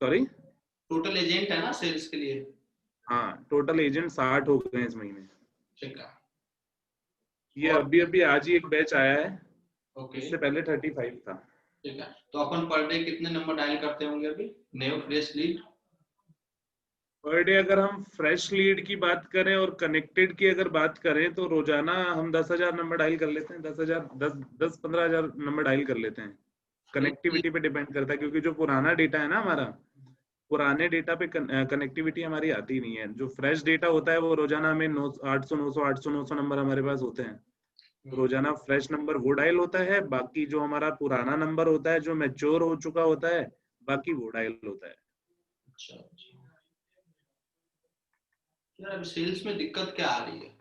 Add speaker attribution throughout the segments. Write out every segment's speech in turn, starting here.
Speaker 1: Sorry,
Speaker 2: total agent है ना sales के लिए?
Speaker 1: हाँ टोटल एजेंट 60 हो गए इस महीने।
Speaker 2: ठीक है।
Speaker 1: ये
Speaker 2: और
Speaker 1: अभी अभी आज ही एक बैच आया है,
Speaker 2: ओके,
Speaker 1: इससे पहले 35 था।
Speaker 2: ठीक है। तो अपन पर डे कितने नंबर डायल करते होंगे अभी new fresh lead?
Speaker 1: Per day अगर हम फ्रेश लीड की बात करें और कनेक्टेड की अगर बात करें तो रोजाना हम 10,000 नंबर डायल कर लेते हैं, 10,000 10-15,000 नंबर डायल कर लेते हैं।
Speaker 2: फ्रेश
Speaker 1: कनेक्टिविटी पे डिपेंड करता है, क्योंकि जो पुराना डेटा है ना हमारा, पुराने डेटा पे कनेक्टिविटी हमारी आती नहीं है। जो फ्रेश डेटा होता है वो रोजाना हमें 800 900 नंबर हमारे पास होते हैं। रोजाना फ्रेश नंबर वो डायल होता है, बाकी जो हमारा पुराना नंबर होता है जो मैच्योर हो चुका होता है, बाकी वो डायल होता है।
Speaker 2: अच्छा अच्छा। यार अभी सेल्स में दिक्कत क्या आ रही है?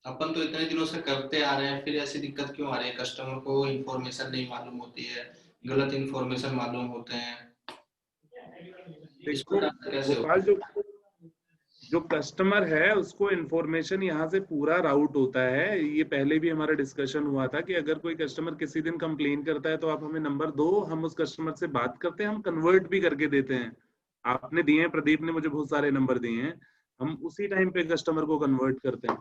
Speaker 2: अपन तो इतने दिनों से करते आ रहे हैं, फिर ऐसी दिक्कत क्यों आ रही है? कस्टमर को इन्फॉर्मेशन नहीं मालूम होती है, गलत इन्फॉर्मेशन मालूम होते हैं, इसको
Speaker 1: देखो
Speaker 2: जानना कैसे
Speaker 1: गोपाल,
Speaker 2: होगा?
Speaker 1: जो जो कस्टमर है उसको इन्फॉर्मेशन यहाँ से पूरा राउट होता है। ये पहले भी हमारा डिस्कशन हुआ था कि अगर कोई कस्टमर किसी दिन कंप्लेन करता है तो आप हमें नंबर दो, हम उस कस्टमर से बात करते हैं, हम कन्वर्ट भी करके देते हैं। आपने दिए हैं, प्रदीप ने मुझे बहुत सारे नंबर दिए हैं, हम उसी टाइम पे कस्टमर को कन्वर्ट करते हैं।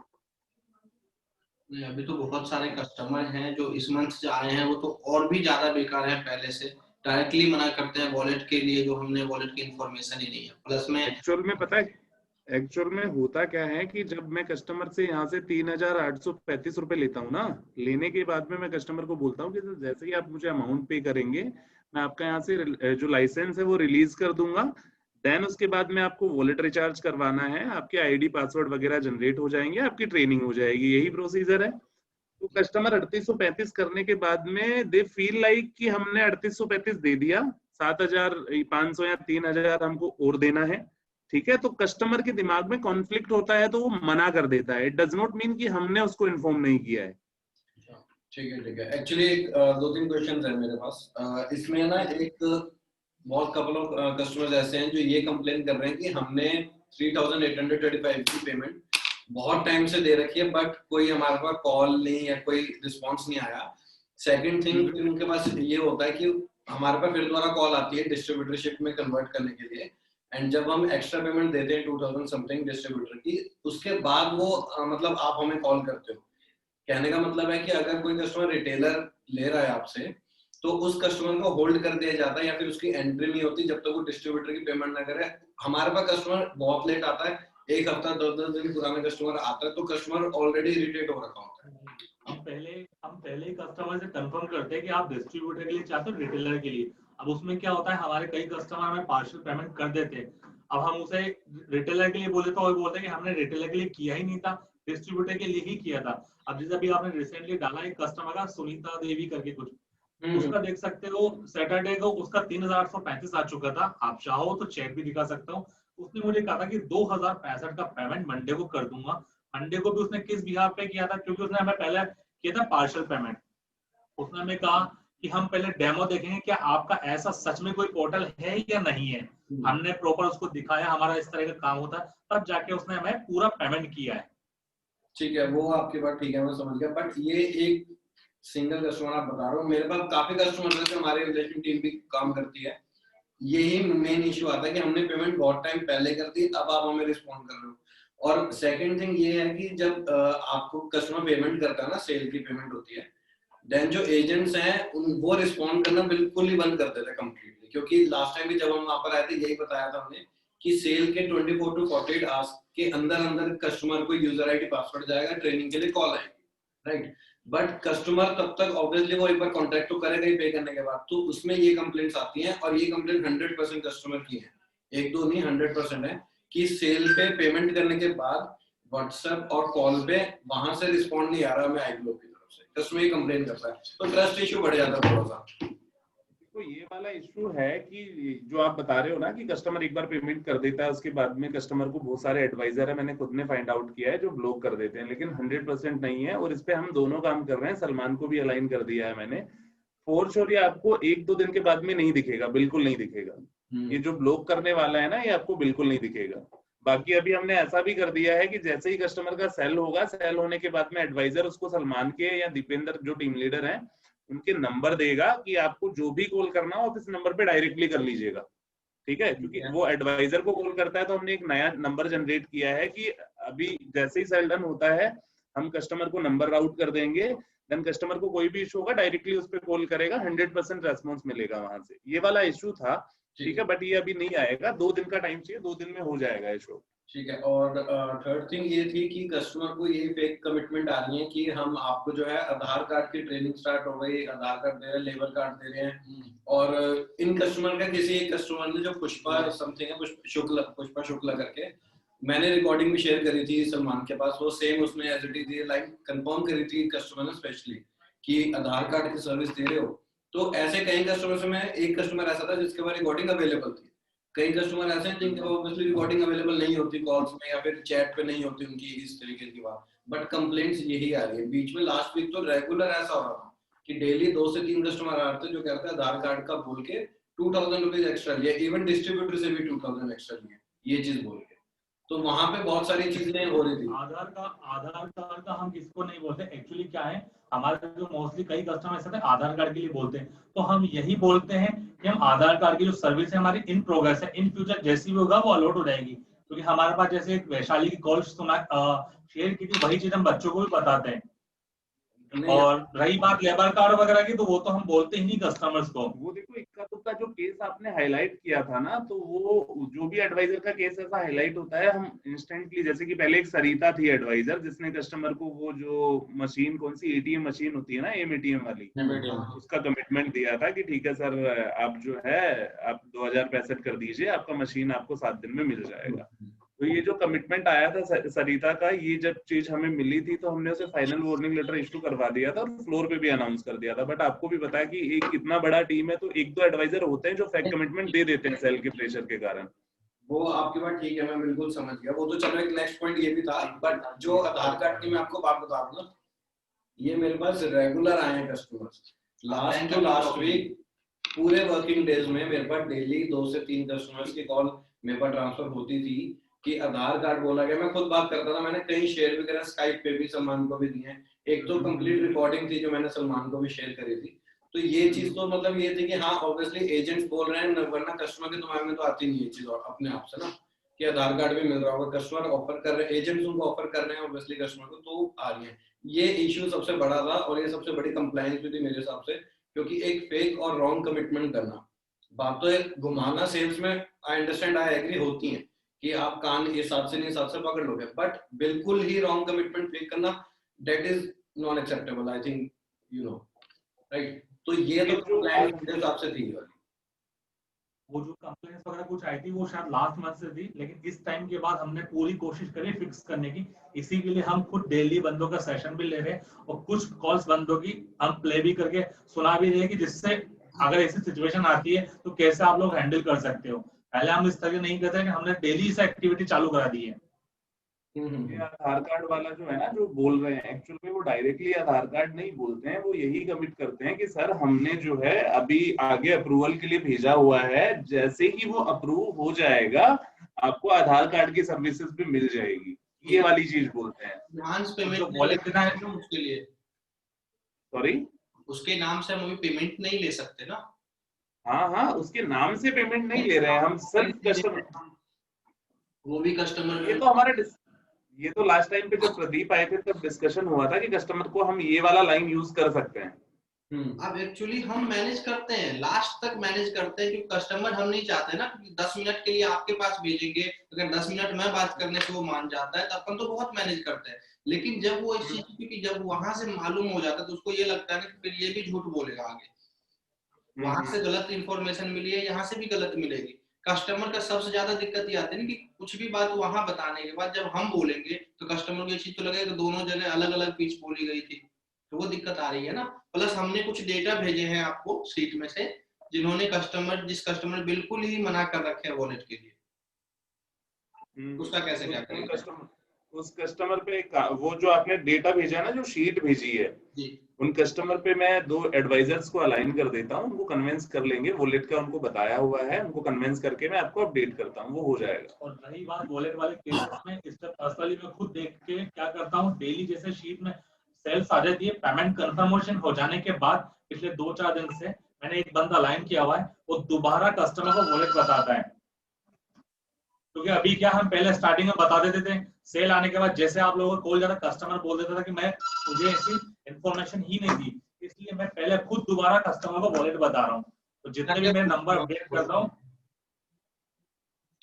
Speaker 2: नहीं, अभी तो बहुत सारे कस्टमर हैं जो इस मंथ से आए हैं, वो तो और भी ज्यादा बेकार है पहले से। डायरेक्टली मना करते हैं वॉलेट के लिए, जो हमने वॉलेट की इन्फॉर्मेशन ही नहीं है, प्लस में।
Speaker 1: एक्चुअल में पता है, एक्चुअल में होता क्या है कि जब मैं कस्टमर से यहाँ से 3,835 रुपए लेता हूँ ना, लेने के बाद में मैं कस्टमर को बोलता हूँ कि सर जैसे ही आप मुझे अमाउंट पे करेंगे, मैं आपका यहाँ से जो लाइसेंस है वो रिलीज कर दूंगा। देन उसके बाद में आपको वॉलेट रिचार्ज करवाना है, आपके आईडी पासवर्ड वगैरह जनरेट हो जाएंगे, आपकी ट्रेनिंग हो जाएगी, यही प्रोसीजर है। तो कस्टमर 3835 करने के बाद में दे फील लाइक कि हमने 3835 दे दिया, 7,500 या 3,000 हमको और देना है। ठीक है, तो कस्टमर के दिमाग में कॉन्फ्लिक्ट होता है तो वो मना कर देता है। इट डज नॉट मीन कि हमने उसको इन्फॉर्म नहीं किया है।
Speaker 3: ठीक है ठीक है। एक्चुअली दो तीन क्वेश्चन है मेरे पास। इसमें ना एक बहुत कपल ऑफ कस्टमर्स ऐसे हैं जो ये कंप्लेन कर रहे हैं कि हमने 3,835 की पेमेंट बहुत टाइम से दे रखी है, बट कोई हमारे पास कॉल नहीं या कोई रिस्पॉन्स नहीं आया। सेकंड थिंग फिर उनके पास ये होता है कि हमारे पास फिर दोबारा कॉल आती है डिस्ट्रीब्यूटरशिप में कन्वर्ट करने के लिए, एंड जब हम एक्स्ट्रा पेमेंट देते हैं 2,000 समथिंग डिस्ट्रीब्यूटर की, उसके बाद वो मतलब आप हमें कॉल करते हो। कहने का मतलब है कि अगर कोई कस्टमर रिटेलर ले रहा है आपसे, तो उस कस्टमर को होल्ड कर दिया जाता है या फिर उसकी एंट्री नहीं होती जब तक वो डिस्ट्रीब्यूटर की पेमेंट ना करे। हमारे पास कस्टमर बहुत लेट आता है, एक हफ्ता 10-10 दिन पुराना कस्टमर आता है, तो कस्टमर ऑलरेडी इरिटेट हो रखा होता है।
Speaker 4: हम पहले ही कस्टमर से कंफर्म करते हैं कि आप डिस्ट्रीब्यूटर के लिए चाहते हो रिटेलर के लिए। अब उसमें क्या होता है, हमारे कई कस्टमर हमें पार्शियल पेमेंट कर देते हैं। अब हम उसे रिटेलर के लिए बोले तो वो बोलते हैं कि हमने रिटेलर के लिए किया ही नहीं था, डिस्ट्रीब्यूटर के लिए ही किया था। अब जैसे अभी आपने रिसेंटली डाला एक कस्टमर का सुनीता देवी करके कुछ, उसका देख सकते हो सैटरडे को उसका 3,835 आ चुका था। आप चाहो तो चेक भी दिखा सकता हूँ। उसने मुझे कहा था कि 2,065 का पेमेंट मंडे को कर दूंगा। मंडे को भी उसने किस बिहाफ पे किया था, क्योंकि उसने हमें पहले किया था पार्शियल पेमेंट। उसने हमें कहा कि हम पहले डेमो देखेंगे क्या आपका ऐसा सच में कोई पोर्टल है या नहीं है। हमने प्रॉपर उसको दिखाया हमारा इस तरह का काम होता है, तब जाके उसने हमें पूरा पेमेंट किया है।
Speaker 3: ठीक है, वो आपकी बात ठीक है, मैं समझ गया। बट ये एक सिंगल कस्टमर आप बता रहे हो, मेरे पास काफी कस्टमर है, हमारे रिलेशन टीम भी काम करती है। यही मेन इश्यू आता है कि हमने पेमेंट बहुत टाइम पहले कर दी, अब आप हमें रिस्पॉन्ड कर रहे हो। और सेकंड थिंग ये है कि जब आपको कस्टमर पेमेंट करता है ना, सेल की पेमेंट होती है, देन जो एजेंट्स हैं वो रिस्पॉन्ड करना बिल्कुल ही बंद कर देते हैं कंप्लीटली। क्योंकि लास्ट टाइम भी जब हम वहां पर आए थे यही बताया था हमने कि सेल के 24 to 48 आवर्स के अंदर अंदर कस्टमर को यूजर आईडी पासवर्ड जाएगा, ट्रेनिंग के लिए कॉल आएगी, राइट। बट कस्टमर तब तक ऑब्वियसली वो एक बार कॉन्टैक्ट तो करेगा ही पे करने के बाद, तो उसमें ये कंप्लेंट्स आती हैं। और ये कंप्लेंट 100% कस्टमर की है, एक दो नहीं 100% है, कि सेल पे पेमेंट करने के बाद व्हाट्सएप और कॉल पे वहां से रिस्पॉन्ड नहीं आ रहा हमें आईग्लो की तरफ से, कस्टमर ही कंप्लेन करता है, तो ट्रस्ट इश्यू बढ़ जाता है थोड़ा सा।
Speaker 1: तो ये वाला इशू है कि जो आप बता रहे हो ना कि कस्टमर एक बार पेमेंट कर देता है, उसके बाद में कस्टमर को बहुत सारे एडवाइजर है, मैंने खुद ने फाइंड आउट किया है, जो ब्लॉक कर देते हैं, लेकिन 100% नहीं है। और इस पे हम दोनों काम कर रहे हैं, सलमान को भी अलाइन कर दिया है मैंने। फॉर श्योर ये आपको 1-2 दिन के बाद में नहीं दिखेगा, बिल्कुल नहीं दिखेगा। ये जो ब्लॉक करने वाला है ना, ये आपको बिल्कुल नहीं दिखेगा। बाकी अभी हमने ऐसा भी कर दिया है कि जैसे ही कस्टमर का सेल होगा, सेल होने के बाद में एडवाइजर उसको सलमान के या दीपेंद्र जो टीम लीडर हैं उनके नंबर देगा कि आपको जो भी कॉल करना हो आप इस नंबर पे डायरेक्टली कर लीजिएगा। ठीक है, क्योंकि वो एडवाइजर को कॉल करता है तो हमने एक नया नंबर जनरेट किया है कि अभी जैसे ही सेल डन होता है हम कस्टमर को नंबर राउट कर देंगे, देन कस्टमर को कोई भी इशू होगा डायरेक्टली उस पर कॉल करेगा, 100% रेस्पॉन्स मिलेगा वहां से। ये वाला इशू था, ठीक है, बट ये अभी नहीं आएगा, 2 दिन का टाइम चाहिए, 2 दिन में हो जाएगा इशू।
Speaker 3: ठीक है। और थर्ड थिंग ये थी कि कस्टमर को ये फेक कमिटमेंट आ रही है कि हम आपको जो है आधार कार्ड की ट्रेनिंग स्टार्ट हो गई, आधार कार्ड दे रहे हैं, लेबर कार्ड दे रहे हैं, और इन कस्टमर का किसी एक कस्टमर ने जो पुष्पा समथिंग है, पुष्पा शुक्ला करके, मैंने रिकॉर्डिंग भी शेयर करी थी सलमान के पास, वो सेम उसमें एज इट इज ये लाइन कंफर्म करी थी कस्टमर ने स्पेशली कि आधार कार्ड की सर्विस दे रहे हो। तो ऐसे कई कस्टमर से, मैं एक कस्टमर ऐसा था जिसके पास रिकॉर्डिंग अवेलेबल थी, कई कस्टमर ऐसे हैं जिनके ऑब्वियसली रिकॉर्डिंग अवेलेबल नहीं होती कॉल्स में या फिर चैट पे नहीं होती उनकी इस तरीके की बात, बट कंप्लेंट्स यही आ रही है। बीच में लास्ट वीक तो रेगुलर ऐसा हो रहा था कि डेली 2 से 3 कस्टमर आ रहे थे जो कहते हैं आधार कार्ड का बोल के 2000 रुपीज एक्स्ट्रा लिया, इवन डिस्ट्रीब्यूटर से भी 2000 एक्स्ट्रा लिया, ये चीज बोल के। तो वहां पे बहुत सारी चीजें हो रही थी।
Speaker 4: आधार कार्ड का हम किसको नहीं बोलते, एक्चुअली क्या है, हमारे जो मोस्टली कई कस्टमर ऐसे आधार कार्ड के लिए बोलते हैं, तो हम यही बोलते हैं कि हम आधार कार्ड की जो सर्विस है हमारी इन प्रोग्रेस है, इन फ्यूचर जैसी भी होगा वो अलॉट हो जाएगी। क्योंकि हमारे पास जैसे एक वैशाली की कॉल शेयर की थी, वही चीज हम बच्चों को भी बताते हैं। और रही बात लेबर कार्ड वगैरह की, तो वो तो हम बोलते ही नहीं कस्टमर्स को।
Speaker 1: वो देखो इक्का दुक्का जो केस आपने हाईलाइट किया था ना, तो वो जो भी एडवाइजर का केस ऐसा हाईलाइट होता है हम इंस्टेंटली, जैसे कि पहले एक सरिता थी एडवाइजर जिसने कस्टमर को वो जो मशीन, कौन सी एटीएम मशीन होती है ना, एटीएम वाली, उसका कमिटमेंट दिया था कि ठीक है सर आप जो है आप 2065 कर दीजिए, आपका मशीन आपको 7 दिन में मिल जाएगा। तो ये जो कमिटमेंट आया था सरिता का, ये जब चीज हमें मिली थी तो हमने उसे फाइनल वार्निंग लेटर इशू करवा दिया था और फ्लोर पे भी अनाउंस कर दिया था। बट आपको भी पता है कि एक इतना बड़ा टीम है तो 1-2 एडवाइजर होते हैं जो फेक कमिटमेंट दे देते हैं सेल के प्रेशर के कारण।
Speaker 3: वो आपकी बात ठीक है, मैं बिल्कुल समझ गया। वो तो चलो एक नेक्स्ट पॉइंट ये भी था, बट जो आधार कार्ड की मैं आपको बात बता दूं ना, ये मेरे पास रेगुलर आए हैं कस्टमर्स। लास्ट वीक पूरे वर्किंग डेज में मेरे पास डेली 2 से 3 कस्टमर्स की कॉल मेरे पास ट्रांसफर होती थी कि आधार कार्ड बोला गया। मैं खुद बात करता था, मैंने कई शेयर भी करा, स्काइप पे भी सलमान को भी दिए हैं, एक तो कंप्लीट रिकॉर्डिंग थी जो मैंने सलमान को भी शेयर करी थी। तो ये चीज तो मतलब ये थी कि हाँ ऑब्वियसली एजेंट्स बोल रहे हैं, वरना कस्टमर के दिमाग में तो आती नहीं ये चीज और अपने आप से ना कि आधार कार्ड भी मिल रहा होगा, कस्टमर ऑफर कर रहे हैं, एजेंट्स उनको ऑफर कर रहे हैं ऑब्वियसली कस्टमर को, तो आ रही है। ये इश्यू सबसे बड़ा था और ये सबसे बड़ी कंप्लायंस भी थी मेरे हिसाब से, क्योंकि एक फेक और रॉन्ग कमिटमेंट करना, बात तो एक घुमाना सेल्स में आई अंडरस्टैंड, आई एग्री होती है कि आप कान ये 7 से नहीं 7 से पकड़ लोगे, बट बिल्कुल ही रॉन्ग कमिटमेंट फेक करना, that is not acceptable, I think you know, right. तो ये तो कंप्लायंस मेरे हिसाब से थी वाली।
Speaker 4: वो जो कंप्लेंट्स वगैरह कुछ आई थी वो शायद लास्ट मंथ से थी, लेकिन इस टाइम के बाद हमने पूरी कोशिश करी फिक्स करने की। इसी के लिए हम खुद डेली बंदों का सेशन भी ले रहे हैं और कुछ कॉल्स बंदों की हम प्ले भी करके सुना भी रहे हैं कि जिससे अगर ऐसी सिचुएशन आती है तो कैसे आप लोग हैंडल कर सकते हो। पहले हम इस तरह नहीं करते, हमने डेली इस एक्टिविटी चालू करा दी है।
Speaker 1: आधार कार्ड वाला जो है ना, जो बोल रहे हैं एक्चुअल में वो डायरेक्टली आधार कार्ड नहीं बोलते हैं, वो यही कमिट करते हैं कि सर हमने जो है अभी आगे अप्रूवल के लिए भेजा हुआ है, जैसे ही वो अप्रूव हो जाएगा आपको आधार कार्ड की सर्विसेज भी मिल जाएगी, ये वाली चीज बोलते हैं।
Speaker 2: एडवांस पेमेंट
Speaker 4: वॉलेट देना है
Speaker 2: उसके लिए,
Speaker 1: सॉरी
Speaker 2: उसके नाम से हम पेमेंट नहीं ले सकते ना।
Speaker 1: हाँ उसके नाम से पेमेंट नहीं ले रहे हैं हम, सिर्फ कस्टमर,
Speaker 2: वो भी कस्टमर,
Speaker 1: ये तो हमारे ये तो लास्ट टाइम पे जब प्रदीप आए थे तब डिस्कशन हुआ था कि कस्टमर को हम ये वाला लाइन यूज कर सकते हैं।
Speaker 2: अब एक्चुअली हम मैनेज करते हैं, लास्ट तक मैनेज करते हैं, क्योंकि कस्टमर हम नहीं चाहते ना कि 10 मिनट के लिए आपके पास भेजेंगे, अगर 10 मिनट मैं बात करने से वो मान जाता है तो अपन तो बहुत मैनेज करते हैं। लेकिन जब वो इस चीज, क्योंकि जब वहां से मालूम हो जाता है तो उसको ये लगता है कि फिर ये भी झूठ बोलेगा आगे, वहां से गलत इंफॉर्मेशन मिली है, यहाँ से भी गलत मिलेगी। कस्टमर का सबसे ज्यादा दिक्कत ये आती है ना कि कुछ भी बात वहां बताने के बाद जब हम बोलेंगे तो कस्टमर को ये चीज तो लगेगा कि दोनों जगह अलग अलग पिच बोली गई थी, तो वो दिक्कत आ रही है ना। प्लस हमने कुछ डेटा भेजे हैं आपको सीट में से, जिन्होंने जिस कस्टमर बिल्कुल ही मना कर रखे हैं वॉलेट के लिए, उसका कैसे क्या करेंगे?
Speaker 1: उस कस्टमर पे वो जो आपने डेटा भेजा है ना, जो शीट भेजी है
Speaker 2: जी,
Speaker 1: उन कस्टमर पे मैं 2 एडवाइजर्स को अलाइन कर देता हूँ, उनको कन्विंस कर लेंगे, वॉलेट का उनको बताया हुआ है, उनको कन्विंस करके मैं आपको अपडेट करता हूँ, वो हो जाएगा।
Speaker 4: और रही बात वॉलेट वाले केसेस में, इस पर पर्सनली मैं खुद देख के क्या करता हूँ, डेली जैसे शीट में सेल्स आ जाती है, पेमेंट कंफर्मेशन हो जाने के बाद पिछले 2-4 दिन से मैंने एक बंदा अलाइन किया हुआ है, वो दोबारा कस्टमर को वॉलेट बताता है क्योंकि अभी क्या हम पहले स्टार्टिंग में बता देते थे, सेल आने के बाद जैसे आप लोगों को कॉल जाता कस्टमर बोल देता था कि मुझे ऐसी इन्फॉर्मेशन ही नहीं दी, इसलिए मैं पहले खुद दोबारा कस्टमर को वॉलेट बता रहा हूँ। तो जितने भी मैं नंबर अपडेट कर रहा हूँ,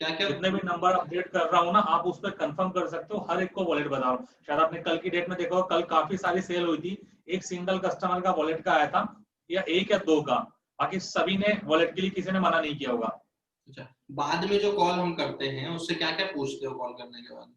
Speaker 4: जितने भी नंबर अपडेट कर रहा हूँ ना, आप उस पर कंफर्म कर सकते हो, हर एक को वॉलेट बता रहा हूँ। शायद आपने कल की डेट में देखा हो, कल काफी सारी सेल हुई थी, एक सिंगल कस्टमर का वॉलेट का आया था, या एक या दो का, बाकी सभी ने वॉलेट के लिए किसी ने मना नहीं किया होगा।
Speaker 2: अच्छा, बाद में जो कॉल हम करते हैं उससे क्या क्या पूछते हो कॉल करने के बाद?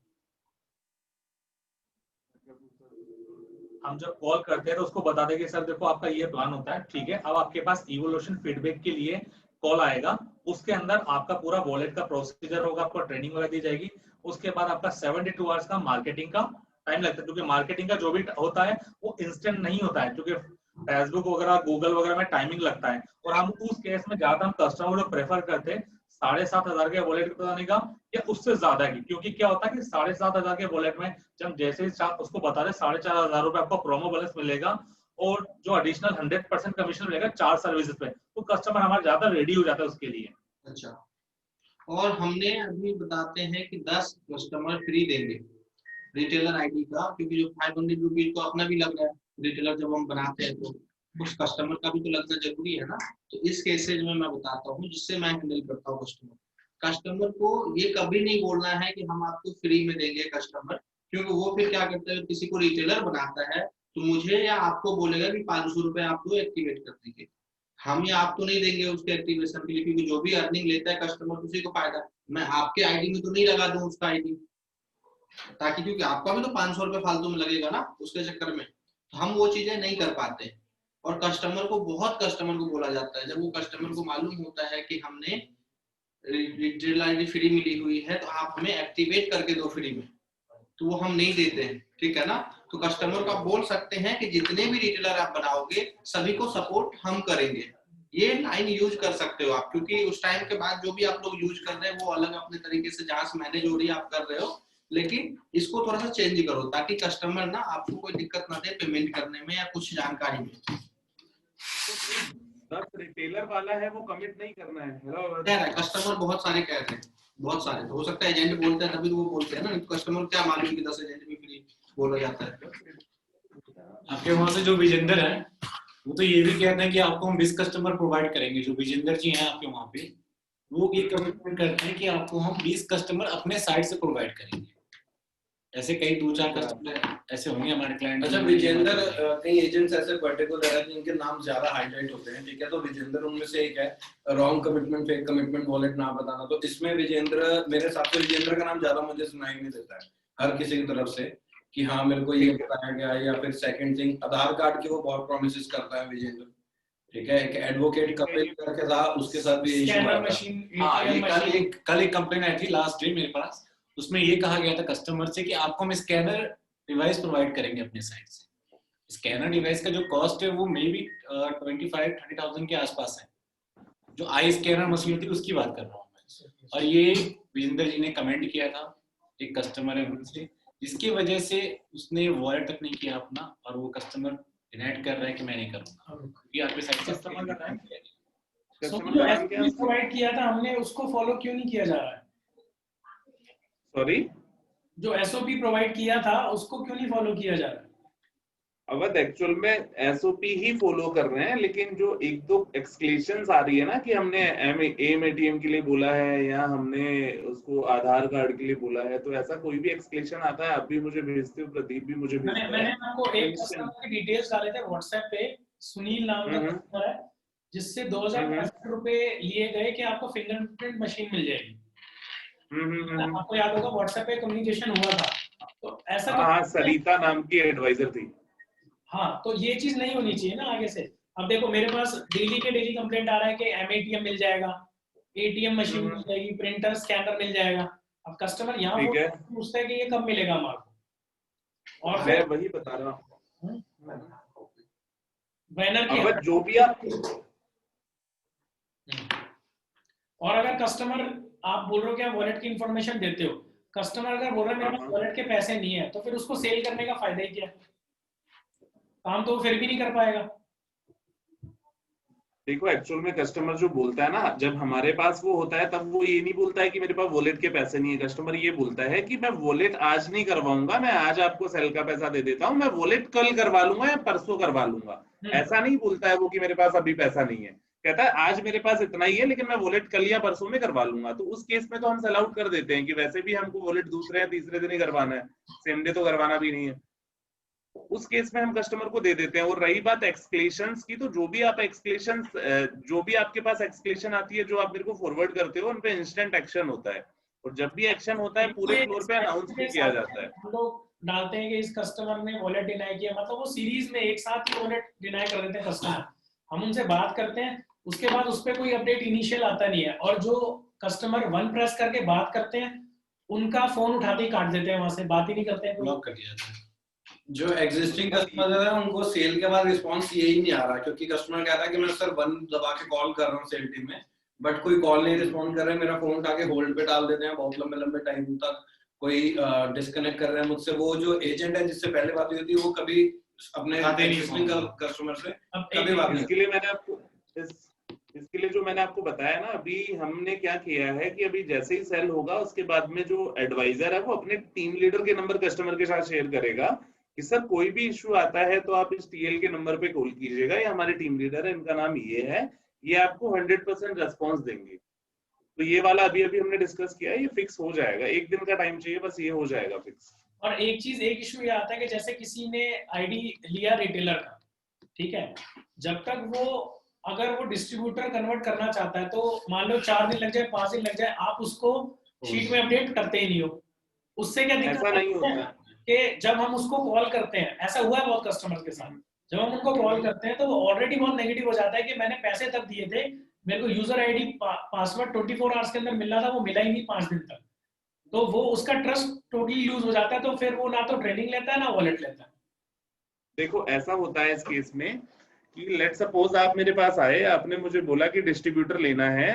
Speaker 4: हम जब कॉल करते हैं तो उसको बता दें कि सर देखो आपका ये प्लान होता है, ठीक है, अब आपके पास इवोल्यूशन फीडबैक के लिए कॉल आएगा, उसके अंदर आपका पूरा वॉलेट का प्रोसीजर होगा, आपको ट्रेनिंग वगैरह दी जाएगी, उसके बाद आपका 72 आवर्स का मार्केटिंग का टाइम लगता है, क्योंकि मार्केटिंग का जो भी होता है वो इंस्टेंट नहीं होता है, क्योंकि फेसबुक वगैरह गूगल वगैरह में टाइमिंग लगता है। और हम उस केस में ज्यादा हम कस्टमर को प्रेफर करते हैं 7,500 के वॉलेट बताने का या उससे ज्यादा की, क्योंकि क्या होता है कि 7,500 के वॉलेट में जब जैसे ही उसको बता दें 4,500 रुपए आपको प्रोमो बैलेंस मिलेगा और जो एडिशनल 100% कमीशन मिलेगा 4 सर्विसेज पे, तो कस्टमर हमारा ज्यादा रेडी हो जाता है उसके लिए।
Speaker 2: अच्छा, और हमने अभी बताते हैं कि 10 कस्टमर फ्री देंगे रिटेलर आईडी का, क्योंकि जो 500 रुपीज तो अपना भी लग रहा है, रिटेलर जब हम बनाते हैं तो उस कस्टमर का भी तो लगना जरूरी है ना। तो इस केसेज में मैं बताता हूँ जिससे मैं हैंडल करता हूँ कस्टमर को ये कभी नहीं बोलना है कि हम आपको फ्री में देंगे कस्टमर, क्योंकि वो फिर क्या करता है, किसी को रिटेलर बनाता है तो मुझे या आपको बोलेगा कि 500 रुपए आपको एक्टिवेट कर देंगे, हम या आप तो नहीं देंगे उसके एक्टिवेशन के लिए, क्योंकि जो भी अर्निंग लेता है कस्टमर उसी को फायदा, मैं आपके आईडी में तो नहीं लगा दूं उसका आईडी, ताकि क्योंकि आपका भी तो 500 रुपए फालतू में लगेगा ना उसके चक्कर में, तो हम वो चीजें नहीं कर पाते। और कस्टमर को बहुत कस्टमर को बोला जाता है, जब वो कस्टमर को मालूम होता है कि हमने रिटेल आईडी फ्री मिली हुई है तो आप हमें एक्टिवेट करके दो फ्री में, तो वो हम नहीं देते हैं, ठीक है ना। तो कस्टमर को आप बोल सकते हैं कि जितने भी रिटेलर आप बनाओगे सभी को सपोर्ट हम करेंगे, ये लाइन यूज कर सकते हो आप, क्योंकि उस टाइम के बाद जो भी आप लोग यूज कर रहे हैं वो अलग अपने तरीके से जहां से मैनेज हो रही है आप कर रहे हो, लेकिन इसको थोड़ा सा चेंज करो ताकि कस्टमर ना आपको कोई दिक्कत ना दे पेमेंट करने में या कुछ जानकारी में।
Speaker 1: 10 रिटेलर वाला है वो कमिट नहीं करना है,
Speaker 2: कह रहा है कस्टमर बहुत सारे कह रहे हैं, बहुत सारे, तो हो सकता है एजेंट बोलते हैं तभी तो वो बोलते हैं ना, कस्टमर क्या मालूम कि 10 एजेंट भी फ्री बोला जाता है।
Speaker 5: आपके वहां से जो विजेंदर है वो तो ये भी कहते हैं कि आपको हम 20 कस्टमर प्रोवाइड करेंगे, जो विजेंदर जी हैं आपके वहां पे वो ये कमिटमेंट करते हैं कि आपको हम 20 कस्टमर अपने साइड से प्रोवाइड करेंगे। ऐसे कई 2-4 कस्टमर ऐसे होंगे हमारे क्लाइंट।
Speaker 3: अच्छा विजेंदर, कई एजेंट्स ऐसे पर्टिकुलर है जिनके नाम ज्यादा हाईलाइट होते हैं, ठीक है, तो विजेंदर उनमें से एक है। Wrong commitment, fake commitment, wallet ना बताना, तो इसमें विजेंद्र, मेरे हिसाब से विजेंद्र का नाम ज्यादा मुझे सुनाई नहीं देता है हर किसी की तरफ से कि हाँ मेरे को ये बताया गया, या फिर सेकंड थिंग आधार कार्ड की वो बहुत प्रोमिस करता है विजेंद्र, ठीक है। एक एडवोकेट कपिल करके था, उसके साथ भी इशू आया था।
Speaker 5: हाँ, ये कल एक कंप्लेन आई थी लास्ट डे मेरे पास, उसमें ये कहा गया था कस्टमर से कि आपको हम स्कैनर डिवाइस प्रोवाइड करेंगे अपने साइड से। स्कैनर डिवाइस का जो कॉस्ट है वो मे बी 25-30,000 के आसपास है, जो आई स्कैनर मशीन थी उसकी बात कर रहा हूँ मैं। और ये विजेंद्र जी ने कमेंट किया था, एक कस्टमर है उनसे, जिसकी वजह से उसने वॉलेट तक नहीं किया अपना, और वो कस्टमर डिनाइट कर रहा है कि मैं नहीं करूँगा, ये आपके साइड से
Speaker 4: कस्टमर का
Speaker 6: प्रोवाइड किया था हमने, उसको फॉलो क्यों नहीं किया जा रहा है?
Speaker 1: सॉरी,
Speaker 6: जो एसओपी प्रोवाइड किया था उसको क्यों नहीं फॉलो किया जा रहा है?
Speaker 1: अवध एक्चुअल में एसओपी ही फॉलो कर रहे हैं, लेकिन जो एक दो एक्सक्लेशंस आ रही है ना कि हमने एटीएम के लिए बोला है या हमने उसको आधार कार्ड के लिए बोला है, तो ऐसा कोई भी एक्सक्लेशन आता है आप भी मुझे भेजते हो, प्रदीप भी मुझे भेजता है।
Speaker 6: मैंने आपको एक कस्टमर के डिटेल्स डाले थे व्हाट्सएप पे, सुनील नाम का कस्टमर है जिससे 2,065 रुपए लिए गए कि आपको फिंगरप्रिंट मशीन मिल जाएगी। आपको याद होगा व्हाट्सएप पे कम्युनिकेशन हुआ था, तो ऐसा
Speaker 1: हाँ, सरिता नाम की एडवाइजर थी।
Speaker 6: हाँ, तो ये चीज नहीं होनी चाहिए ना आगे से। अब देखो मेरे पास डेली के डेली कंप्लेंट आ रहा है कि एमएटीएम मिल जाएगा, एटीएम मशीन मिल जाएगी, प्रिंटर स्कैनर मिल जाएगा। अब कस्टमर यहाँ पूछता है कि ये कब मिलेगा हमारे, और
Speaker 1: मैं वही बता रहा हूँ
Speaker 6: बैनर
Speaker 1: की जो भी आप,
Speaker 6: और अगर कस्टमर आप बोल रहे हो कि आप वॉलेट की इंफॉर्मेशन देते हो, कस्टमर अगर बोल रहा है मेरे पास वॉलेट के पैसे नहीं है, तो फिर उसको सेल करने का फायदा ही क्या? काम तो वो फिर भी नहीं कर पाएगा।
Speaker 1: देखो एक्चुअल में कस्टमर जो बोलता है ना, जब हमारे पास वो होता है तब वो ये नहीं बोलता है कि मेरे पास वॉलेट के पैसे नहीं है। कस्टमर ये बोलता है कि मैं वॉलेट आज नहीं करवाऊंगा, मैं आज आपको सेल का पैसा दे देता हूँ, मैं वॉलेट कल करवा लूंगा या परसों करवा लूंगा। ऐसा नहीं बोलता है वो कि मेरे पास अभी पैसा नहीं है। कहता है आज मेरे पास इतना ही है लेकिन मैं वॉलेट कल या परसों में करवा लूंगा। तो उस केस में तो हम सेल आउट कर देते हैं कि वैसे भी हमको वॉलेट दूसरे या तीसरे दिन ही करवाना है, सेम डे तो करवाना भी नहीं है। उस केस में हम कस्टमर को दे देते हैं। और रही बात एक्सक्लेशंस की, तो जो भी आप एक्सक्लेशंस, जो भी आपके पास एक्सक्लेशन आती है जो आप मेरे को फॉरवर्ड करते हो, उन पे इंस्टेंट एक्शन होता है। और जब भी एक्शन होता है पूरे फ्लोर पे अनाउंस भी किया जाता है।
Speaker 6: हम लोग डालते हैं कि इस कस्टमर ने वॉलेट डिनाई किया, मतलब वो सीरीज में एक साथ ही वॉलेट डिनाई कर देते हैं कस्टमर। हम उनसे बात करते हैं, उसके बाद उस पर कोई अपडेट इनिशियल आता नहीं है, और जो कस्टमर वन प्रेस करके बात करते हैं उनका फोन उठाते ही काट देते हैं, वहां से बात ही नहीं करते हैं,
Speaker 5: ब्लॉक कर दिया जाता है।
Speaker 3: जो एग्जिस्टिंग कस्टमर है उनको सेल के बाद रिस्पांस यही नहीं आ रहा, क्योंकि कस्टमर कहता है कि मैं सर 1 दबा के कॉल कर रहा हूँ सेल टीम में, बट कोई कॉल नहीं रिस्पॉन्ड कर रहे, मेरा फोन उठा के होल्ड पे डाल देते हैं बहुत लंबे लंबे टाइम तक, कोई डिस्कनेक्ट कर रहे हैं मुझसे। वो जो एजेंट है जिससे पहले बात हुई थी वो कभी अपने एग्जिस्टिंग कस्टमर से कभी बात नहीं।
Speaker 1: इसके लिए मैंने आपको इसके लिए जो मैंने आपको बताया ना, अभी हमने क्या किया है कि अभी जैसे ही सेल होगा उसके बाद में जो एडवाइजर है वो अपने टीम लीडर के नंबर कस्टमर के साथ शेयर करेगा कि सर कोई भी इश्यू आता है तो आप इस टीएल के नंबर पे कॉल कीजिएगा, ये हमारे टीम लीडर है, इनका नाम ये है, ये आपको 100% रेस्पॉन्स देंगे। तो ये वाला अभी अभी हमने डिस्कस किया है, ये फिक्स हो जाएगा, 1 दिन का टाइम चाहिए बस, ये हो जाएगा फिक्स।
Speaker 6: और एक इशू ये आता है कि जैसे किसी ने आईडी लिया रिटेलर का, ठीक है, जब तक वो अगर वो डिस्ट्रीब्यूटर कन्वर्ट करना चाहता है तो मान लो 4 दिन लग जाए, 5 दिन लग जाए, आप उसको शीट में अपडेट करते ही नहीं हो। उससे क्या दिक्कत
Speaker 1: ऐसा नहीं होता
Speaker 6: कि जब हम उसको कॉल करते हैं, ऐसा हुआ है बहुत कस्टमर के साथ, जब हम उनको कॉल करते हैं तो वो ऑलरेडी बहुत नेगेटिव हो जाता है कि मैंने पैसे तब दिए थे, मेरे को यूजर आईडी पासवर्ड 24 आवर्स के अंदर मिल रहा था, वो मिला ही नहीं 5 दिन तक, तो वो उसका ट्रस्ट टोटली लूज हो जाता है, तो फिर वो ना तो ट्रेनिंग लेता है ना वॉलेट लेता है।
Speaker 1: देखो ऐसा होता है इस केस में कि लेट सपोज आप मेरे पास आए, आपने मुझे बोला कि डिस्ट्रीब्यूटर लेना है,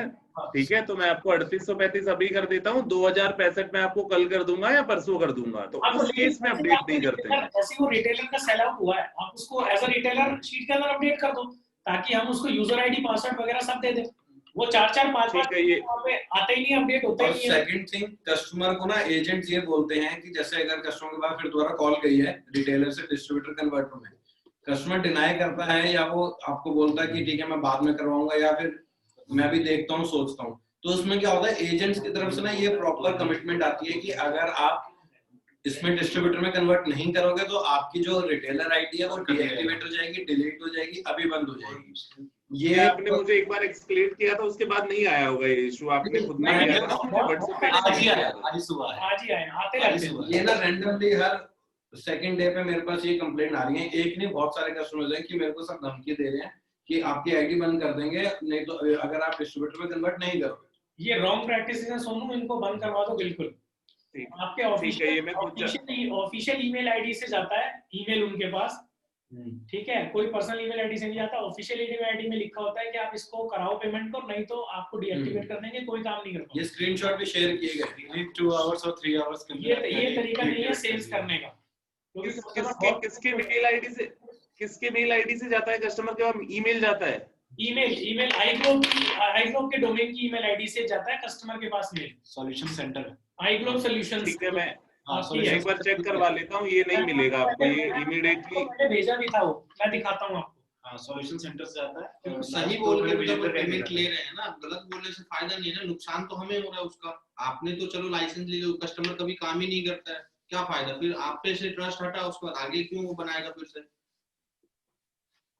Speaker 1: ठीक है, तो मैं आपको 3835 अभी कर देता हूँ, 2065 मैं आपको कल कर दूंगा या परसों कर दूंगा, तो उस केस में अपडेट नहीं करते हैं।
Speaker 6: ऐसे वो रिटेलर का सेल आउट हुआ है, आप उसको एज अ रिटेलर शीट के अंदर अपडेट कर दो ताकि हम उसको यूजर आईडी पासवर्ड वगैरह सब दे दें। वो 4-4 5-5 पे आते ही नहीं, अपडेट होता ही नहीं है।
Speaker 3: सेकंड थिंग, कस्टमर को ना एजेंट्स ये बोलते हैं कि जैसे अगर कस्टमर के पास फिर दोबारा कॉल गई है रिटेलर से डिस्ट्रीब्यूटर कन्वर्टर में, कस्टमर डिनाई करता है या वो आपको बोलता है कि ठीक है मैं बाद में करवाऊंगा या फिर मैं भी देखता हूँ सोचता हूँ, तो उसमें क्या होता है एजेंट्स की तरफ से ना ये प्रॉपर कमिटमेंट आती है कि अगर आप इसमें डिस्ट्रीब्यूटर में कन्वर्ट नहीं करोगे तो आपकी जो रिटेलर आईडी है वो डीएक्टिवेट हो जाएगी, डिलीट हो जाएगी, अभी बंद हो जाएगी।
Speaker 1: ये आपने मुझे एक बार एक्सप्लेन किया था, उसके बाद नहीं आया होगा ये इशू, आपने खुद में किया था ना मुझे व्हाट्सएप पे।
Speaker 5: आज ही आया
Speaker 6: आते रहते हैं।
Speaker 3: ये ना रैंडमली हर सेकंड डे पे मेरे पास ये कंप्लेंट आ रही है, एक नहीं बहुत सारे कस्टमर्स हैं कि मेरे को सब धमकी दे रहे हैं कि आपकी आईडी बंद कर देंगे नहीं तो अगर आप डिस्ट्रीब्यूटर में कन्वर्ट नहीं करोगे।
Speaker 6: ये रॉन्ग प्रैक्टिसेस है सोनू, इनको बंद करवा दो बिल्कुल। आपके ऑफिशियल ईमेल आईडी से जाता है ईमेल उनके पास, ठीक है, कोई पर्सनल ईमेल आईडी से नहीं जाता, ऑफिशियल ईमेल आईडी में लिखा होता है कि आप इसको कराओ पेमेंट को, नहीं तो आपको डीएक्टिवेट कर देंगे, कोई काम नहीं कर पाएंगे।
Speaker 3: ये स्क्रीनशॉट भी शेयर किए गए
Speaker 5: 2 आवर्स और 3 आवर्स के अंदर।
Speaker 6: ये तरीका नहीं है सेल्स करने का।
Speaker 1: किसके मेल आईडी से जाता है कस्टमर के पास? ईमेल जाता है,
Speaker 6: ईमेल iGlobe के डोमेन की ईमेल आईडी से जाता है कस्टमर के पास mail.
Speaker 5: Solution centre
Speaker 6: iGlobe solutions,
Speaker 1: ठीक है, मैं एक बार चेक करवा लेता हूँ, ये नहीं मिलेगा आपको, ये इमीडिएटली
Speaker 6: मैंने भेजा भी था, वो मैं दिखाता हूँ आपको।
Speaker 5: हाँ सॉल्यूशन सेंटर से आता है।
Speaker 2: सही बोल के भी तो पेमेंट ले रहे हैं ना, गलत बोलने से फायदा नहीं है ना, नुकसान तो हमें हो रहा है उसका। आपने तो चलो लाइसेंस ले लो, कस्टमर कभी काम ही नहीं करता है, क्या फायदा? फिर आप पे से ट्रस्ट हटा, उसके बाद आगे क्यों वो बनाएगा फिर से?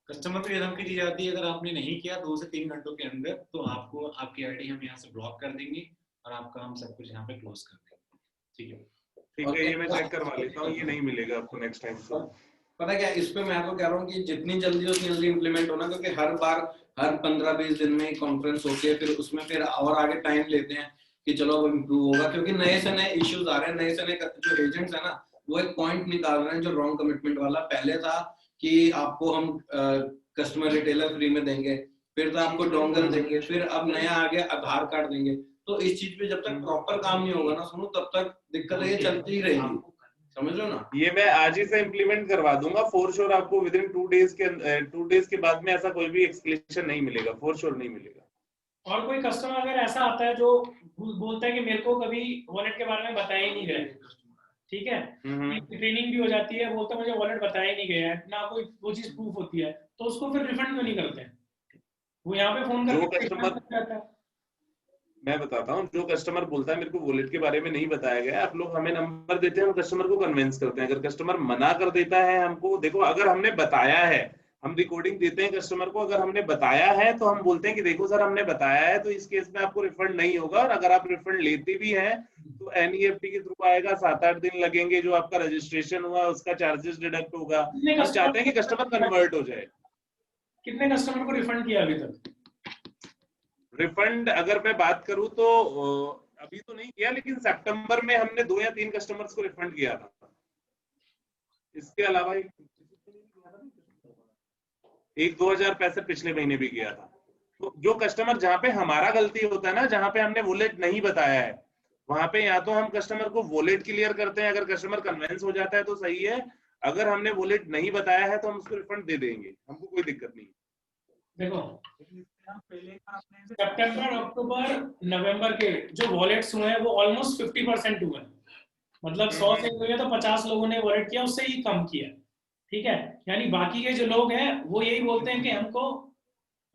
Speaker 5: कस्टमर को ये धमकी दी जाती है अगर आपने नहीं किया 2 से 3 घंटों के अंदर तो आपको आपकी आईडी हम यहाँ से ब्लॉक कर देंगे और आपका हम सब कुछ यहाँ पे क्लोज कर देंगे। ठीक है,
Speaker 1: ठीक है, ये मैं चेक करवा लेता हूँ, ये नहीं मिलेगा आपको नेक्स्ट टाइम से।
Speaker 3: पता क्या इस पे मैं तो कह रहा हूँ कि जितनी जल्दी उतनी जल्दी इम्प्लीमेंट होना, क्योंकि हर बार हर 15-20 दिन में कॉन्फ्रेंस होती है, फिर उसमें फिर और आगे टाइम लेते हैं कि चलो अब इम्प्रूव होगा, क्योंकि नए से नए इश्यूज आ रहे हैं, नए से नए जो एजेंट्स है ना वो एक पॉइंट निकाल रहे हैं जो रॉन्ग कमिटमेंट वाला। पहले था कि आपको हम कस्टमर रिटेलर फ्री में देंगे, फिर तो आपको डोंगल देंगे, फिर अब नया आ गया आधार कार्ड देंगे। तो इस चीज पे जब तक प्रॉपर काम नहीं होगा ना सुनो, तब तक दिक्कत ये चलती ही रहेगी। समझ लो ना।
Speaker 1: ये मैं आज ही से इम्प्लीमेंट करवा दूंगा फॉर श्योर। आपको विद इन 2 डेज के बाद में ऐसा कोई भी एक्सप्लेनेशन नहीं मिलेगा, फॉर श्योर नहीं मिलेगा।
Speaker 6: और कोई कस्टमर अगर ऐसा आता है जो बोलता है कि मेरे को कभी वॉलेट के बारे में बताया ही नहीं गया, ठीक है, ट्रेनिंग भी हो जाती है, बोलता है मुझे वॉलेट बताया ही नहीं गया है, ना कोई वो चीज प्रूफ होती है, तो उसको फिर रिफंड क्यों नहीं करते हैं? वो यहाँ पे फोन करके
Speaker 1: कस्टमर, मैं बताता हूँ, जो कस्टमर बोलता है मेरे को वॉलेट के बारे में नहीं बताया गया, आप लोग हमें नंबर देते हैं, हम कस्टमर को कन्विंस करते हैं। अगर कस्टमर मना कर देता है हमको, देखो अगर हमने बताया है, हम रिकॉर्डिंग देते हैं कस्टमर को, अगर हमने बताया है तो हम बोलते हैं कि देखो सर हमने बताया है, तो इस केस में आपको रिफंड नहीं होगा। और अगर आप रिफंड लेते भी हैं तो NEFT के थ्रू आएगा, 7-8 दिन लगेंगे, जो आपका रजिस्ट्रेशन हुआ उसका चार्जेस डिडक्ट होगा। हम चाहते हैं कि कस्टमर कन्वर्ट हो जाए।
Speaker 6: कितने कस्टमर को रिफंड किया अभी तक?
Speaker 1: रिफंड अगर मैं बात करूं तो अभी तो नहीं किया, लेकिन सितंबर में हमने 2 या 3 कस्टमर्स को रिफंड किया था। इसके अलावा एक 2000 पैसे पिछले महीने भी किया था। तो जो कस्टमर, जहां पे हमारा गलती होता है ना, जहां पे हमने वॉलेट नहीं बताया है, वहां पे या तो हम कस्टमर को वॉलेट क्लियर करते हैं, अगर कस्टमर कन्विंस हो जाता है तो सही है, अगर हमने वॉलेट नहीं बताया है तो हम उसको रिफंड दे देंगे, हमको कोई दिक्कत नहीं।
Speaker 6: देखो सितंबर, अक्टूबर, नवंबर के जो वॉलेट्स हुए हैं वो ऑलमोस्ट 50% हुए हैं। मतलब 100 से हुए तो 50 लोगों ने वॉलेट किया, उससे ही कम किया, ठीक है। यानी बाकी के जो लोग हैं वो यही बोलते हैं कि हमको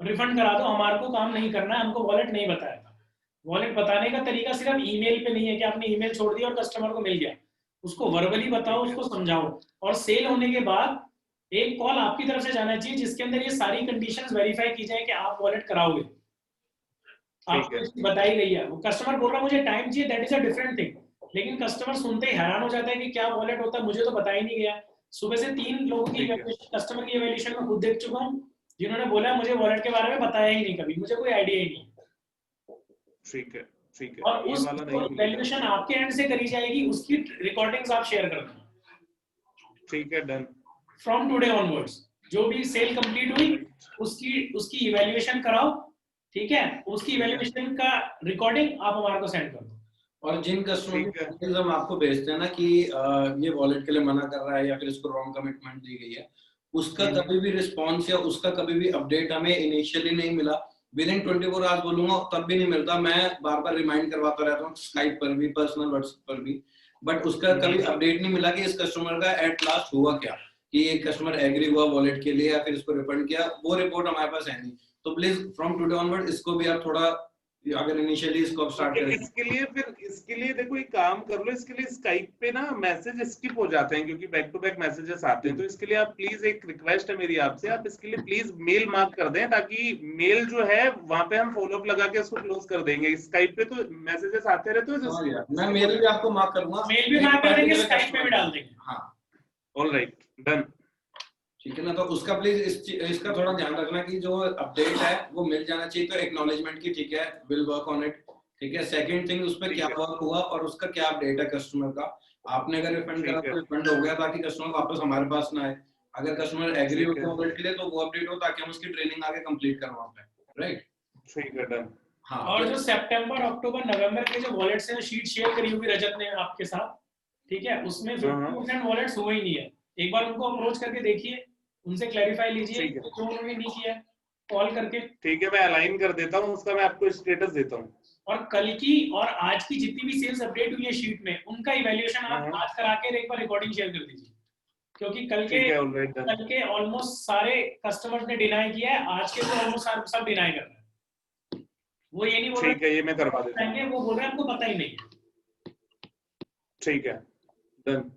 Speaker 6: रिफंड करा दो, हमारे को काम नहीं करना है, हमको वॉलेट नहीं बताया था। वॉलेट बताने का तरीका सिर्फ ईमेल पे नहीं है कि आपने ईमेल छोड़ दिया और कस्टमर को मिल गया, उसको वर्बली बताओ, उसको समझाओ, और सेल होने के बाद एक कॉल आपकी तरफ से जाना चाहिए जिसके अंदर ये सारी कंडीशंस वेरीफाई की जाए कि आप वॉलेट कराओगे, आपको बताई गई है। वो कस्टमर बोल रहा है मुझे टाइम चाहिए, that is a different thing, लेकिन कस्टमर सुनते ही हैरान हो जाता है कि क्या वॉलेट होता है, मुझे तो बताया ही नहीं गया। सुबह से 3 लोगों की कस्टमर की इवैल्यूएशन में खुद देख चुका हूँ जिन्होंने बोला मुझे वॉलेट के बारे में बताया ही नहीं, कभी मुझे कोई आइडिया ही नहीं।
Speaker 1: ठीक है, ठीक है।
Speaker 6: और उस इवैल्यूएशन आपके एंड से करी जाएगी, उसकी रिकॉर्डिंग्स आप शेयर कर देना।
Speaker 1: ठीक है, डन।
Speaker 6: फ्रॉम टुडे ऑनवर्ड्स जो भी सेल कंप्लीट हुई उसकी इवैल्यूएशन कराओ, ठीक है, उसकी इवैल्यूएशन का रिकॉर्डिंग आप हमारे को सेंड कर दो।
Speaker 3: और जिन कस्टमर हम आपको भेजते हैं ना कि ये वॉलेट के लिए मना कर रहा है या फिर इसको रॉन्ग कमिटमेंट दी गई है, उसका कभी भी रिस्पॉन्स या उसका कभी भी अपडेट हमें इनिशियली नहीं मिला, विद इन 24 आवर्स बोलूंगा तब भी नहीं मिलता। मैं बार बार रिमाइंड करवाता रहता हूँ स्काइप पर भी, पर्सनल व्हाट्सएप पर भी, बट उसका कभी अपडेट नहीं मिला कि इस कस्टमर का एट लास्ट हुआ क्या, कि ये कस्टमर एग्री हुआ वॉलेट के लिए या फिर इसको रिफंड किया, वो रिपोर्ट हमारे पास है नहीं। तो प्लीज फ्रॉम टुडे ऑनवर्ड इसको भी आप थोड़ा, अगर इनिशियली इसको स्टार्ट करें,
Speaker 1: इसके लिए देखो एक काम कर लो, इसके लिए स्काइप पे ना मैसेज स्किप हो जाते हैं क्योंकि बैक टू बैक मैसेजेस आते हैं। तो इसके लिए आप प्लीज, एक रिक्वेस्ट है मेरी आपसे, आप इसके लिए प्लीज मेल मार्क कर दें, ताकि मेल जो है वहां पे हम फॉलो अप लगा के उसको क्लोज कर देंगे। स्काइप पे तो मैसेजेस आते रहते हैं,
Speaker 3: मैं मेल भी आपको मार्क करूंगा,
Speaker 6: मेल भी मार्क कर देंगे, स्काइप पे भी डाल देंगे।
Speaker 3: हाँ,
Speaker 1: ऑलराइट, डन,
Speaker 3: ठीक है ना। तो उसका प्लीज इसका थोड़ा ध्यान रखना कि जो अपडेट है वो मिल जाना चाहिए। तो एक्नॉलेजमेंट की, ठीक है, विल वर्क ऑन इट, ठीक है। सेकंड थिंग, उस पर क्या वर्क हुआ और उसका क्या अपडेट है कस्टमर का। आपने अगर रिफंड करा तो रिफंड हो गया ताकि कस्टमर वापस हमारे पास ना आए। अगर कस्टमर एग्री हो तो वॉलेट के लिए, तो वो अपडेट हो ताकि हम उसकी ट्रेनिंग आगे कंप्लीट करवा पाए, राइट।
Speaker 1: ठीक है, डन।
Speaker 3: हाँ,
Speaker 6: और जो सितंबर, अक्टूबर, नवंबर के जो वॉलेट्स हैं, शीट शेयर करी हुई रजत ने आपके साथ, ठीक है, उसमें 50% वॉलेट्स हुए ही नहीं है। एक बार उनको अप्रोच करके देखिए, उनसे क्लैरिफाई लीजिए जो उन्होंने नहीं किया, कॉल करके।
Speaker 1: ठीक है, मैं अलाइन कर देता हूँ उसका, मैं आपको स्टेटस देता हूँ।
Speaker 6: और कल की और आज की जितनी भी सेल्स अपडेट हुई है शीट में, उनका इवैल्यूएशन आप आज करा के एक बार रिकॉर्डिंग शेयर कर दीजिए, क्योंकि कल के ऑलमोस्ट सारे कस्टमर्स ने डिनाई किया है, आज के तो ऑलमोस्ट सब डिनाई कर रहे हैं। वो ये नहीं बोल रहे,
Speaker 1: ठीक है, ये मैं करवा देता हूं।
Speaker 6: वो बोल रहे हैं हमको पता ही नहीं।
Speaker 1: ठीक है, डन,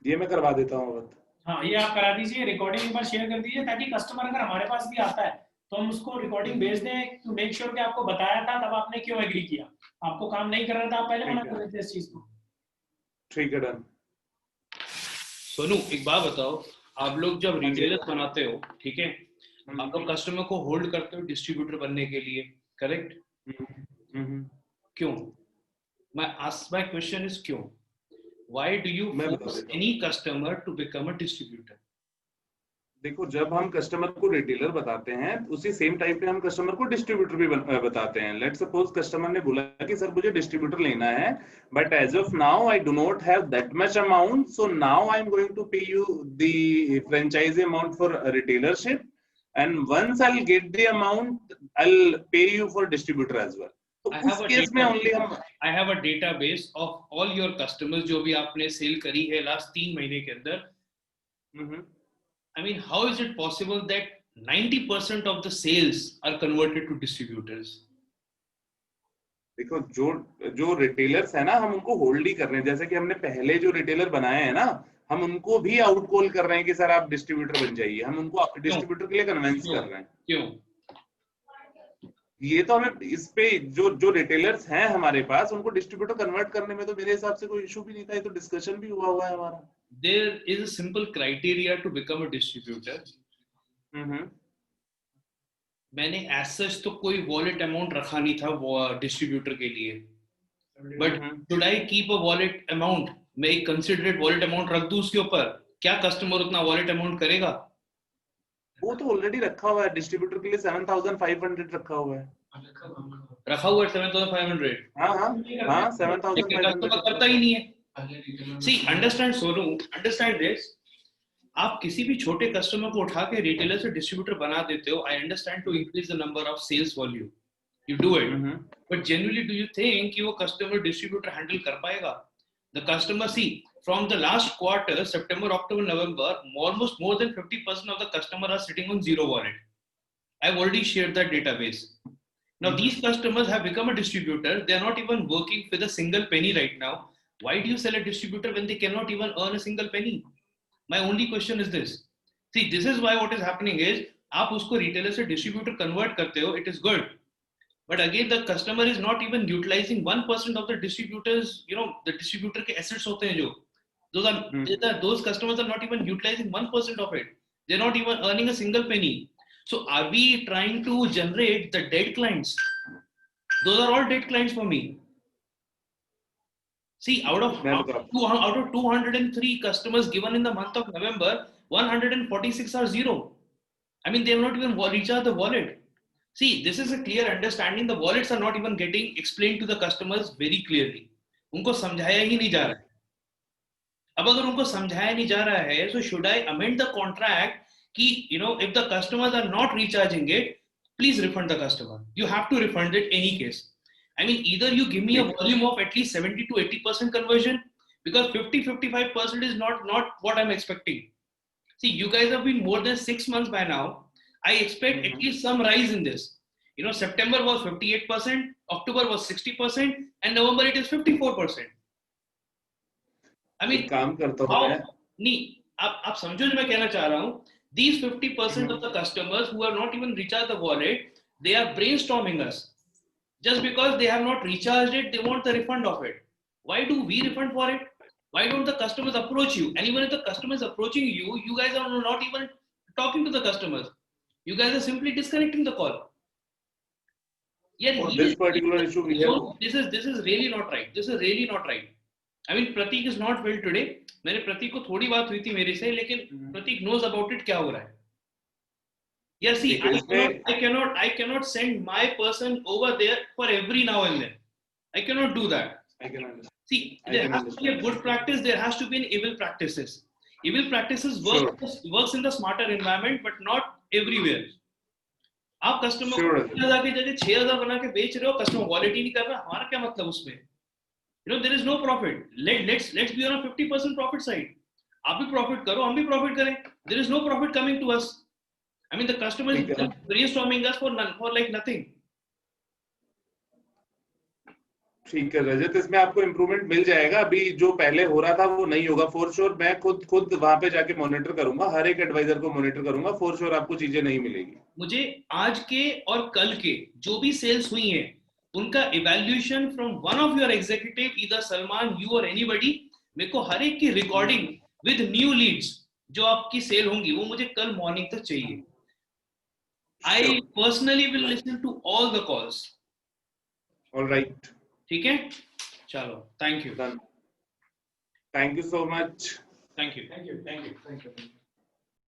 Speaker 1: ये मैं करवा देता हूँ अवध।
Speaker 6: हाँ, ये आप करा दीजिए, रिकॉर्डिंग एक बार शेयर कर दीजिए, ताकि कस्टमर अगर हमारे पास भी आता है तो हम उसको रिकॉर्डिंग भेज दें टू मेक श्योर कि आपको बताया था तब आपने क्यों एग्री किया, आपको काम नहीं करना था, आप पहले मना कर देते इस चीज को।
Speaker 1: ठीक है, डन।
Speaker 7: सोनू एक बात बताओ, आप लोग जब रिटेलर बनाते हो, ठीक है, आप लोग कस्टमर को होल्ड करते हो डिस्ट्रीब्यूटर बनने के लिए, करेक्ट? क्यों? माय क्वेश्चन इज क्यों? Why do you force any customer to become a distributor?
Speaker 1: देखो, जब हम कस्टमर को रिटेलर बताते हैं उसी सेम टाइम पे हम कस्टमर को डिस्ट्रीब्यूटर भी बताते हैं। लेट्स सपोज कस्टमर ने बोला कि सर मुझे डिस्ट्रीब्यूटर लेना है, but as of now I do not have that much amount, so now I am going to pay you the franchisee amount for retailership, and once I will get the amount I will pay you for distributor as well. तो उस case में only हम
Speaker 7: I have a database of all your customers जो भी आपने cell करी है last 3 महीने के अंदर। I mean, how is it possible that 90% of the sales are converted to distributors?
Speaker 1: देखो, जो रिटेलर्स है ना, हम उनको होल्ड ही कर रहे हैं। जैसे कि हमने पहले जो रिटेलर बनाए हैं ना, हम उनको भी आउट कॉल कर रहे हैं कि सर आप डिस्ट्रीब्यूटर बन जाइए, हम उनको डिस्ट्रीब्यूटर के लिए कन्विंस कर रहे हैं।
Speaker 7: क्यों?
Speaker 1: ये तो हमें इस पे जो रिटेलर्स हैं हमारे पास, उनको डिस्ट्रीब्यूटर कन्वर्ट करने में तो मेरे हिसाब से कोई इशू भी नहीं था। ये तो डिस्कशन भी हुआ है हमारा।
Speaker 7: There is a simple criteria to become a distributor. मैंने as such तो कोई wallet amount रखा नहीं था वो डिस्ट्रीब्यूटर के लिए, but should I keep a wallet amount? मैं एक considerate wallet amount रख दूं उसके ऊपर, क्या कस्टमर उतना wallet amount करेगा?
Speaker 1: वो तो ऑलरेडी रखा हुआ है डिस्ट्रीब्यूटर के लिए, 7,500 रखा हुआ है।
Speaker 7: रखा हुआ है 7,500।
Speaker 1: हाँ 7,500
Speaker 7: करता ही नहीं है। See, understand Sonu, understand this. आप किसी भी छोटे कस्टमर को उठा के रिटेलर से डिस्ट्रीब्यूटर बना देते हो। I understand to increase the number of sales volume. You do it. But genuinely, do you think कि वो कस्टमर डिस्ट्रीब्यूटर हैंडल कर पाएगा? The customer, see, from the last quarter, September, October, November, almost more than 50% of the customers are sitting on zero wallet. I've already shared that database. Now, these customers have become a distributor. They are not even working with a single penny right now. Why do you sell a distributor when they cannot even earn a single penny? My only question is this. See, this is why what is happening is, आप उसको retailer से distributor convert करते हो, it is good. But again, the customer is not even utilizing 1% of the distributors, the distributor के assets होते हैं जो, those customers are not even utilizing 1% of it. They're not even earning a single penny. So are we trying to generate the dead clients? Those are all dead clients for me. See, out of 203 customers given in the month of November, 146 are zero. I mean, they have not even recharged the wallet. See, this is a clear understanding. The wallets are not even getting explained to the customers very clearly. उनको समझाया ही नहीं जा रहा है। अब अगर उनको समझाया नहीं जा रहा है, so should I amend the contract कि if the customers are not recharging it, please refund the customer. You have to refund it any case. I mean, either you give me a volume of at least 70 to 80% conversion, because 50-55% is not what I'm expecting. See, you guys have been more than 6 months by now. I expect at least some rise in this. September was 58%, October was 60%, and November it is 54%. I mean,
Speaker 1: काम करता हूँ मैं।
Speaker 7: नहीं, आप समझो जो मैं कहना चाह रहा हूँ। These 50% of the customers who have not even recharged the wallet, they are brainstorming us. Just because they have not recharged it, they want the refund of it. Why do we refund for it? Why don't the customers approach you? And even if the customer is approaching you, you guys are not even talking to the customers. You guys are simply disconnecting the call. Yeah,
Speaker 1: for this particular issue we have.
Speaker 7: This is really not right. This is really not right. I mean, Pratik is not well today. मैंने प्रतीक को थोड़ी बात हुई थी मेरे से, लेकिन प्रतीक knows about it क्या हो रहा है. Yeah, see, I cannot send my person over there for every now and then. I cannot do that.
Speaker 1: I can understand.
Speaker 7: See, there has to be a good practice. There has to be an evil practices. Evil practices works in the smarter environment, but not everywhere. आप customer को 3,000 की जगह 6,000 बना के बेच रहे हो, customer wallet ही नहीं कर रहा, हमारा क्या मतलब उसमें? There is no profit. Let's be on a 50% profit side. आप भी profit करो, हम भी profit करें. There is no profit coming to us. I mean, the customer is brainstorming us for like nothing.
Speaker 1: ठीक है रजत, इसमें आपको इम्प्रूवमेंट मिल जाएगा। अभी जो पहले हो रहा था वो नहीं होगा फॉर श्योर। मैं खुद वहां पे जाके मॉनिटर करूंगा, हर एक एडवाइजर को मॉनिटर करूंगा। फॉर श्योर आपको चीजें नहीं मिलेगी।
Speaker 7: मुझे आज के और कल के जो भी सेल्स हुई हैं, उनका evaluation from one of your executive, either Salman, you और एनीबडी, मेरे को हर एक की रिकॉर्डिंग विद न्यू लीड्स जो आपकी सेल होंगी, वो मुझे कल मॉर्निंग तक चाहिए। I personally will listen to all the calls.
Speaker 1: All right.
Speaker 7: ठीक है, चलो, thank you.
Speaker 1: Done. Thank you so much.
Speaker 7: Thank you.
Speaker 6: Thank you.